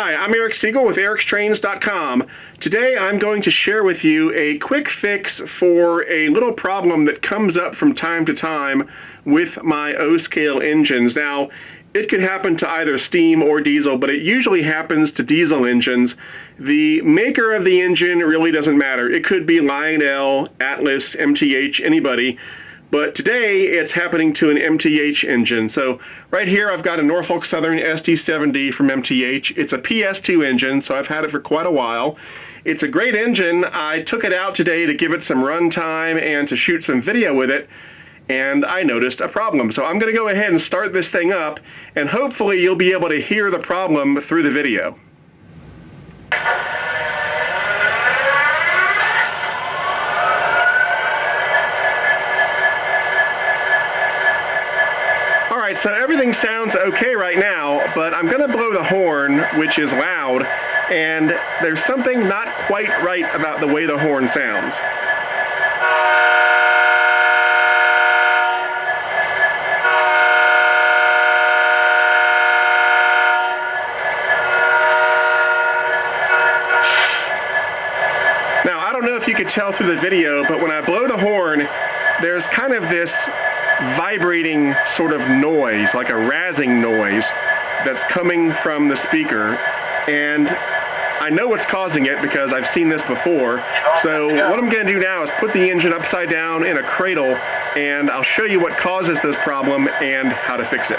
Hi, I'm Eric Siegel with ericstrains.com. Today I'm going to share with you a quick fix for a little problem that comes up from time to time with my O-scale engines. Now, it could happen to either steam or diesel, but it usually happens to diesel engines. The maker of the engine really doesn't matter. It could be Lionel, Atlas, MTH, anybody. But today it's happening to an MTH engine. So right here I've got a Norfolk Southern SD7D from MTH. It's a PS2 engine, so I've had it for quite a while. It's a great engine. I took it out today to give it some run time and to shoot some video with it, and I noticed a problem. So I'm going to go ahead and start this thing up, and hopefully you'll be able to hear the problem through the video. Alright, so everything sounds okay right now, but I'm going to blow the horn, which is loud, and there's something not quite right about the way the horn sounds. Now, I don't know if you could tell through the video, but when I blow the horn, there's kind of this vibrating sort of noise, like a razzing noise that's coming from the speaker, and I know what's causing it because I've seen this before. So what I'm going to do now is put the engine upside down in a cradle, and I'll show you what causes this problem and how to fix it.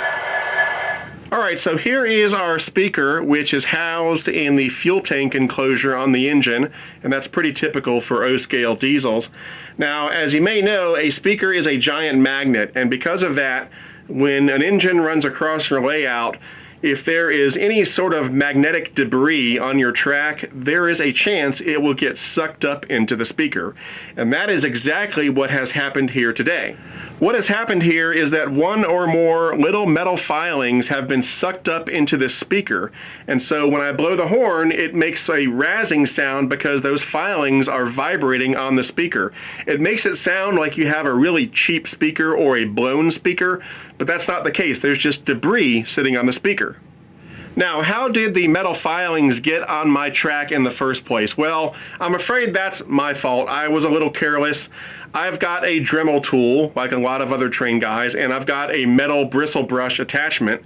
Alright, so here is our speaker, which is housed in the fuel tank enclosure on the engine, and that's pretty typical for O-scale diesels. Now, as you may know, a speaker is a giant magnet, and because of that, when an engine runs across your layout, if there is any sort of magnetic debris on your track, there is a chance it will get sucked up into the speaker. And that is exactly what has happened here today. What has happened here is that one or more little metal filings have been sucked up into this speaker. And so when I blow the horn, it makes a razzing sound because those filings are vibrating on the speaker. It makes it sound like you have a really cheap speaker or a blown speaker, but that's not the case. There's just debris sitting on the speaker. Now, how did the metal filings get on my track in the first place? Well, I'm afraid that's my fault. I was a little careless. I've got a Dremel tool, like a lot of other train guys, and I've got a metal bristle brush attachment,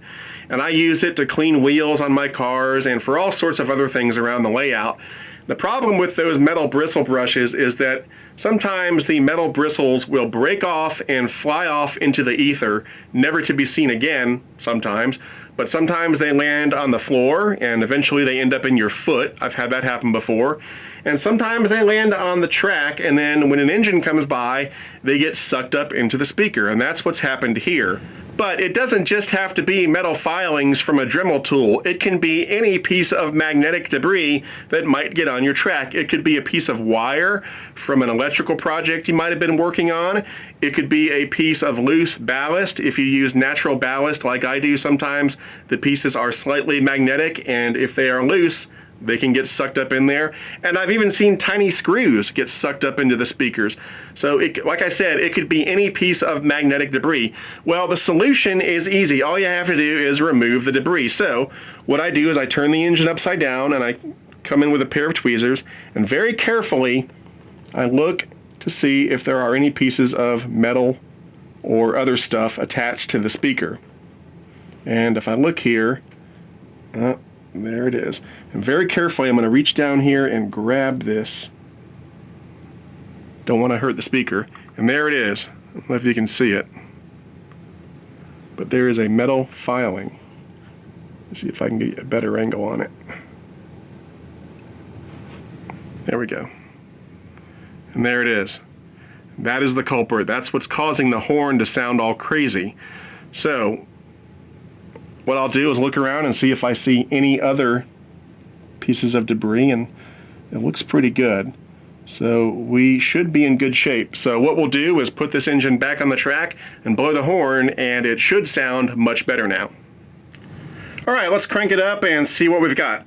and I use it to clean wheels on my cars and for all sorts of other things around the layout. The problem with those metal bristle brushes is that sometimes the metal bristles will break off and fly off into the ether, never to be seen again sometimes, but sometimes they land on the floor and eventually they end up in your foot. I've had that happen before. And sometimes they land on the track, and then when an engine comes by, they get sucked up into the speaker, and that's what's happened here. But it doesn't just have to be metal filings from a Dremel tool. It can be any piece of magnetic debris that might get on your track. It could be a piece of wire from an electrical project you might have been working on. It could be a piece of loose ballast. If you use natural ballast like I do sometimes, the pieces are slightly magnetic, and if they are loose, they can get sucked up in there. And I've even seen tiny screws get sucked up into the speakers. So like I said, it could be any piece of magnetic debris. Well, the solution is easy. All you have to do is remove the debris. So what I do is I turn the engine upside down and I come in with a pair of tweezers, and very carefully I look to see if there are any pieces of metal or other stuff attached to the speaker. And if I look here, there it is. And very carefully, I'm going to reach down here and grab this. Don't want to hurt the speaker. And there it is. I don't know if you can see it. But there is a metal filing. Let's see if I can get a better angle on it. There we go. And there it is. That is the culprit. That's what's causing the horn to sound all crazy. So what I'll do is look around and see if I see any other pieces of debris, and it looks pretty good. So we should be in good shape. So what we'll do is put this engine back on the track and blow the horn, and it should sound much better now. All right, let's crank it up and see what we've got.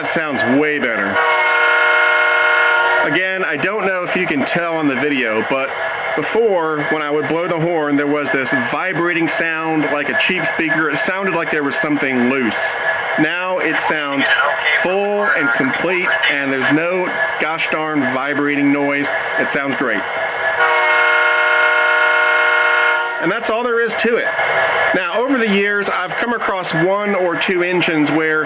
That sounds way better. video, but before, when I would blow the horn, there was this vibrating sound like a cheap speaker. It sounded like there was something loose. Now it sounds full and complete, and there's no gosh darn vibrating noise. It sounds great. And that's all there is to it. Now, over the years, I've come across 1 or 2 engines where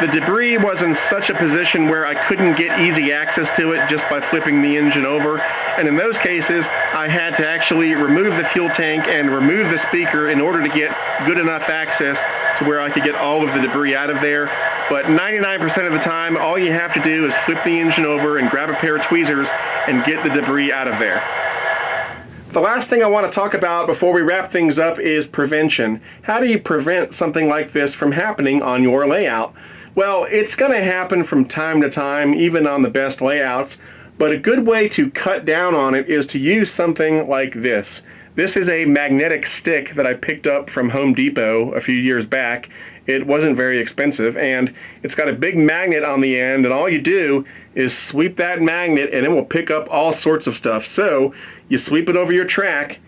the debris was in such a position where I couldn't get easy access to it just by flipping the engine over. And in those cases, I had to actually remove the fuel tank and remove the speaker in order to get good enough access to where I could get all of the debris out of there. But 99% of the time, all you have to do is flip the engine over and grab a pair of tweezers and get the debris out of there. The last thing I want to talk about before we wrap things up is prevention. How do you prevent something like this from happening on your layout? Well, it's going to happen from time to time, even on the best layouts, but a good way to cut down on it is to use something like this. This is a magnetic stick that I picked up from Home Depot a few years back. It wasn't very expensive, and it's got a big magnet on the end, and all you do is sweep that magnet and it will pick up all sorts of stuff. So you sweep it over your track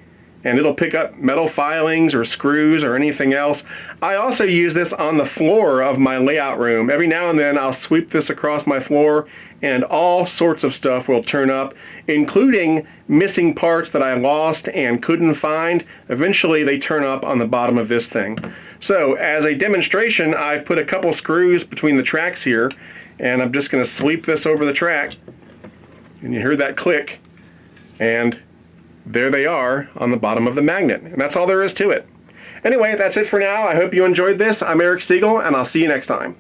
and it'll pick up metal filings or screws or anything else. I also use this on the floor of my layout room. Every now and then I'll sweep this across my floor and all sorts of stuff will turn up, including missing parts that I lost and couldn't find. Eventually they turn up on the bottom of this thing. So as a demonstration, I've put a couple screws between the tracks here, and I'm just going to sweep this over the track, and you hear that click, and there they are on the bottom of the magnet. And that's all there is to it. Anyway, that's it for now. I hope you enjoyed this. I'm Eric Siegel, and I'll see you next time.